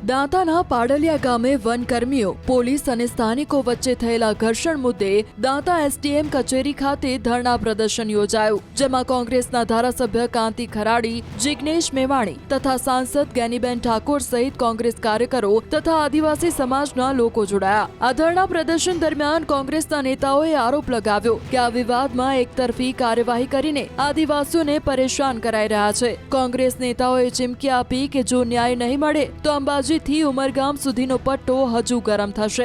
દાંતાના પાડલિયા ગામે વનકર્મીઓ પોલીસ અને સ્થાનિકો વચ્ચે થયેલા ઘર્ષણ મુદ્દે દાંતા એસડીએમ કચેરી ખાતે ધરણા પ્રદર્શન યોજાયું, જેમાં કોંગ્રેસના ધારાસભ્ય કાંતિ ખરાડી, જિગ્નેશ મેવાણી તથા સાંસદ જ્ઞાનીબેન ઠાકોર સહિત કોંગ્રેસ કાર્યકરો તથા આદિવાસી સમાજના લોકો જોડાયા। આ ધરણા પ્રદર્શન દરમિયાન કોંગ્રેસના નેતાઓએ આરોપ લગાવ્યો કે આ વિવાદમાં એકતરફી કાર્યવાહી કરીને આદિવાસીઓને પરેશાન કરાઈ રહ્યા છે। કોંગ્રેસ નેતાઓએ ચીમકી આપી કે જો ન્યાય નહીં મળે તો અંબાજી થી ઉમરગામ સુધીનો પટ્ટો હજુ ગરમ થશે।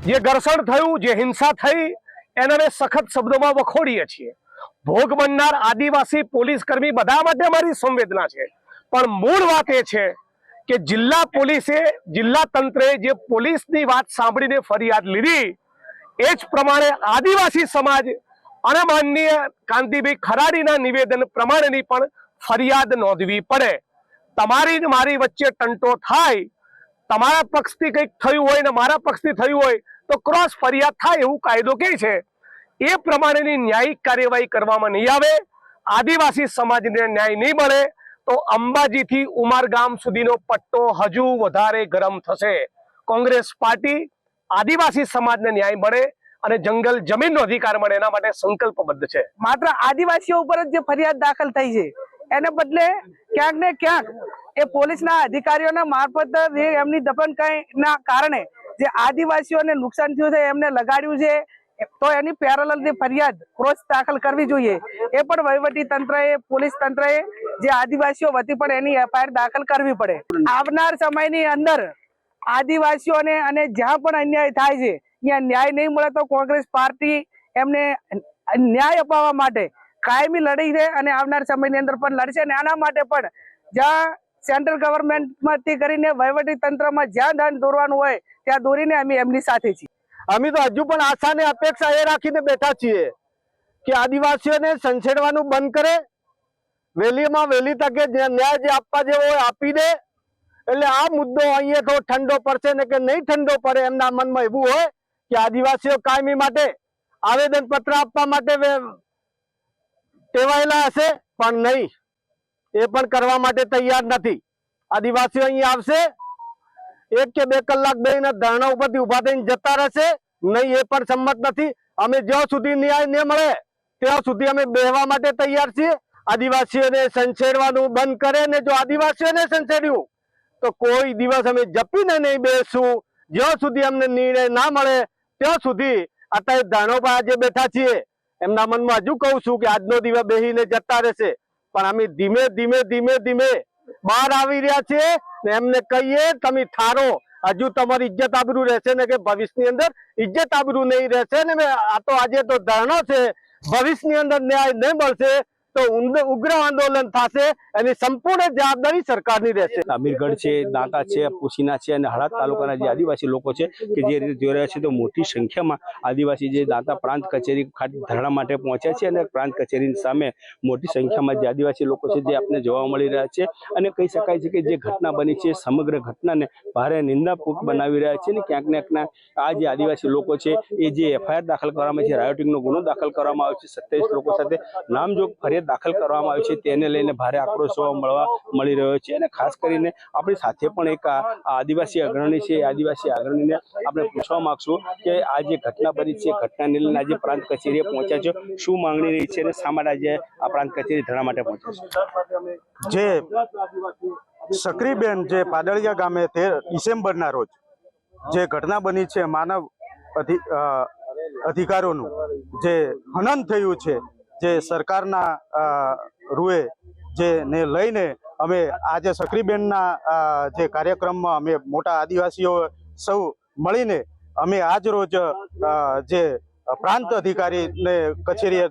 જે ઘર્ષણ થયું, જે હિંસા થઈ, એને સખત શબ્દોમાં વખોડીએ છીએ। ભોગ બનનાર આદિવાસી પોલીસ કર્મી બધા માટે અમારી સંવેદના છે, પણ મૂળ વાત એ છે કે જિલ્લા પોલીસે, જિલ્લા તંત્રે જે પોલીસની વાત સાંભળીને ફરિયાદ લીધી, એ જ પ્રમાણે આદિવાસી સમાજ અને માનનીય કાંતિભાઈ ખરાડીના નિવેદન પ્રમાણેની પણ ફરિયાદ નોંધવી પડે। તમારી ને મારી વચ્ચે ટંટો થાય, તમારા પક્ષથી કંઈક થયું હોય ને મારા પક્ષથી થયું હોય તો ક્રોસ ફરિયાદ થાય એવું કાયદો કહે છે। એ પ્રમાણેની ન્યાયિક કાર્યવાહી કરવામાં નહીં આવે, આદિવાસી સમાજને ન્યાય નહીં મળે તો અંબાજીથી ઉમરગામ સુધીનો પટ્ટો હજુ વધારે ગરમ થશે। કોંગ્રેસ પાર્ટી આદિવાસી સમાજને ન્યાય મળે અને જંગલ જમીનનો અધિકાર મળે એના માટે સંકલ્પબદ્ધ છે। માત્ર આદિવાસીઓ ઉપર જ જે ફરિયાદ દાખલ થઈ છે એને બદલે ક્યાંક ને ક્યાંક એ પોલીસના અધિકારીઓના મારફત એમની દફનકાઈના કારણે જે આદિવાસીઓને નુકસાન થયું છે એમને લગાડ્યું છે, તો એની પેરેલલ જે ફરિયાદ ક્રોસ દાખલ કરવી જોઈએ। એ પણ વહીવટી તંત્રએ, પોલીસ તંત્રએ જે આદિવાસીઓ વતી પણ એની એફઆઈઆર દાખલ કરવી પડે। આવનાર સમયની અંદર આદિવાસીઓને અને જ્યાં પણ અન્યાય થાય છે ત્યાં ન્યાય નહીં મળે તો કોંગ્રેસ પાર્ટી એમને ન્યાય અપાવવા માટે કાયમી લડી છે અને આવનાર સમયની અંદર પણ લડશે। અને આના માટે પણ જ્યાં સેન્ટ્રલ ગવર્મેન્ટમાંથી કરીને વહીવટી તંત્રમાં જ્યાં દંડ દોરવાનું હોય ત્યાં દોરીને અમે એમની સાથે છીએ। અમે તો હજુ પણ આશા ને અપેક્ષા એ રાખીને બેઠા છીએ કે આદિવાસીઓને સંછેડવાનું બંધ કરે, વહેલીમાં વહેલી તકે ન્યાય જે આપવા જેવો હોય આપી દે, એટલે આ મુદ્દો અહીંયા થોડો ઠંડો પડશે ને કે નહીં ઠંડો પડે એમના મનમાં એવું હોય કે આદિવાસીઓ કાયમી માટે આવેદન પત્ર આપવા માટે ટેવાયેલા હશે, પણ નહીં, એ પણ કરવા માટે તૈયાર નથી। આદિવાસીઓ અહીં આવશે, 1 કે 2 કલાક બેહીને ધરણા ઉપરથી ઉભા થઈને જતા રહેશે, નહીં એ પણ સંમત નથી। અમે જ્યાં સુધી ન્યાય ન મળે ત્યાં સુધી અમે બેહવા માટે તૈયાર છીએ। આદિવાસીઓને સંછેડવાનું બંધ કરે ને જો આદિવાસીઓને સંછેડ્યું તો કોઈ દિવસ અમે જપીને નહીં બેસું। જ્યાં સુધી અમને નિર્ણય ના મળે ત્યાં સુધી અત્યારે ધરણા પર આજે બેઠા છીએ, એમના મનમાં હજુ કહું છું કે આજનો દિવસ બેહીને જતા રહેશે, પણ અમે ધીમે ધીમે ધીમે ધીમે બહાર આવી રહ્યા છીએ ને એમને કહીએ તમે ઠારો, હજુ તમારી ઇજ્જત આબરૂ રહેશે ને કે ભવિષ્યની અંદર ઇજ્જત આબરૂ નહીં રહેશે ને આ તો આજે તો ધરણો છે, ભવિષ્યની અંદર ન્યાય નહીં મળશે તો ઉગ્ર આંદોલન થશે, એની સંપૂર્ણ જવાબદારી સરકારની રહેશે। અમીરગઢ છે, દાંતા છે, પુસીના છે અને હળાદ તાલુકાના જે આદિવાસી લોકો છે કે જે રીતે જોઈ રહ્યા છે તો મોટી સંખ્યામાં આદિવાસી જે દાંતા પ્રાંત કચેરી ખાતે ધરણા માટે પહોંચ્યા છે અને પ્રાંત કચેરીની સામે મોટી સંખ્યામાં જે આદિવાસી લોકો છે જે આપને જોવા મળી રહ્યા છે અને કહી શકાય છે કે જે ઘટના બની છે સમગ્ર ઘટનાને ભારે નિંદાપૂર્વક બનાવી રહ્યા છે અને ક્યાંક ને ક્યાંક આ જે આદિવાસી લોકો છે એ જે એફઆઈઆર દાખલ કરવામાં છે, રાયોટિંગનો ગુનો દાખલ કરવામાં આવ્યો છે, 27 લોકો સાથે નામજોગ ફરિયાદ દાખલ કરવામાં આવી છે, તેને લઈને ભારે આક્રોશ મળી રહ્યો છે। અને ખાસ કરીને આપણી સાથે પણ એક આદિવાસી અગ્રણી છે, આદિવાસી અગ્રણીને આપણે પૂછવા માંગશું કે આ જે ઘટના બની છે ઘટનાને લઈને આજે પ્રાંત કચેરીએ પહોંચ્યા છે, શું માંગણી રહી છે અને શા માટે આજે આ પ્રાંત કચેરી ધરણા માટે પહોંચ્યા છે? જે સક્રીબેન જે પાડળિયા ગામે 13 ડિસેમ્બરના રોજ જે ઘટના બની છે, માનવ અધિકારોનું જે હનન થયું છે, જે સરકારના રૂએ જેને લઈને અમે આજે સક્રીબેનના જે કાર્યક્રમમાં અમે મોટા આદિવાસીઓ સૌ મળીને અમે આજ રોજ જે પ્રાંત અધિકારીને કચેરીએ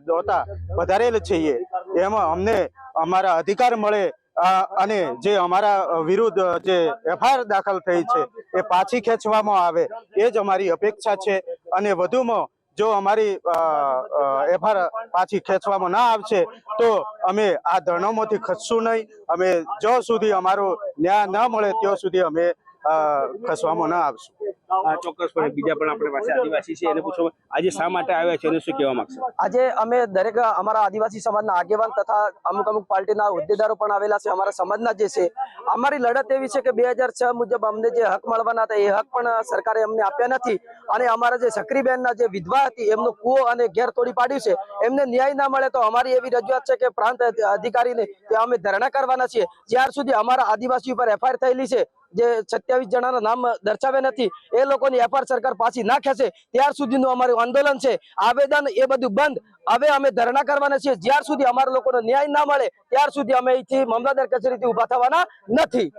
વધારેલ છીએ, એમાં અમને અમારા અધિકાર મળે અને જે અમારા વિરુદ્ધ જે એફઆઈઆર દાખલ થઈ છે એ પાછી ખેંચવામાં આવે એ જ અમારી અપેક્ષા છે। અને વધુમાં જો અમારી એફઆઈઆર પાછી ખેંચવામાં ના આવશે તો અમે આ ધરણામાંથી ખસશું નહીં। અમે જ્યાં સુધી અમારો ન્યાય ન મળે ત્યાં સુધી અમે ખસવામાં ના આવશું। ચોક્કસપણે બીજા પણ આપણી પાસે આદિવાસી છે એને પૂછો આજે શા માટે આવ્યા છે અને શું કહેવા માંગશે? આજે અમે દરેક અમારા આદિવાસી સમાજના આગેવાન તથા અમુક પાર્ટીના હોદ્દેદારો પણ આવેલા છે. અમારા સમાજના જે છે, અમારી લડત એવી છે કે 2006 મુજબ અમને જે હક મળવાના હતા એ હક પણ સરકારે અમને આપ્યા નથી અને અમારા જે સક્રીબેનના જે વિધવા હતી એમનો કૂવો અને ઘેર તોડી પાડ્યું છે, એમને ન્યાય ના મળે તો અમારી એવી રજૂઆત છે કે પ્રાંત અધિકારીને કે અમે ધરણા કરવાના છીએ જ્યાર સુધી અમારા આદિવાસી ઉપર એફઆઈઆર થયેલી છે જે 27 જણાના નામ દર્શાવ્યા નથી એ લોકોની એફઆઈઆર સરકાર પાછી ના ખેંચે ત્યાર સુધીનું અમારું આંદોલન છે. આવેદન એ બધું બંધ. હવે અમે ધરણા કરવાના છીએ જ્યાર સુધી અમારા લોકોને ન્યાય ના મળે ત્યાર સુધી અમે અહીંથી મામલતદાર કચેરીથી ઉભા થવાના નથી.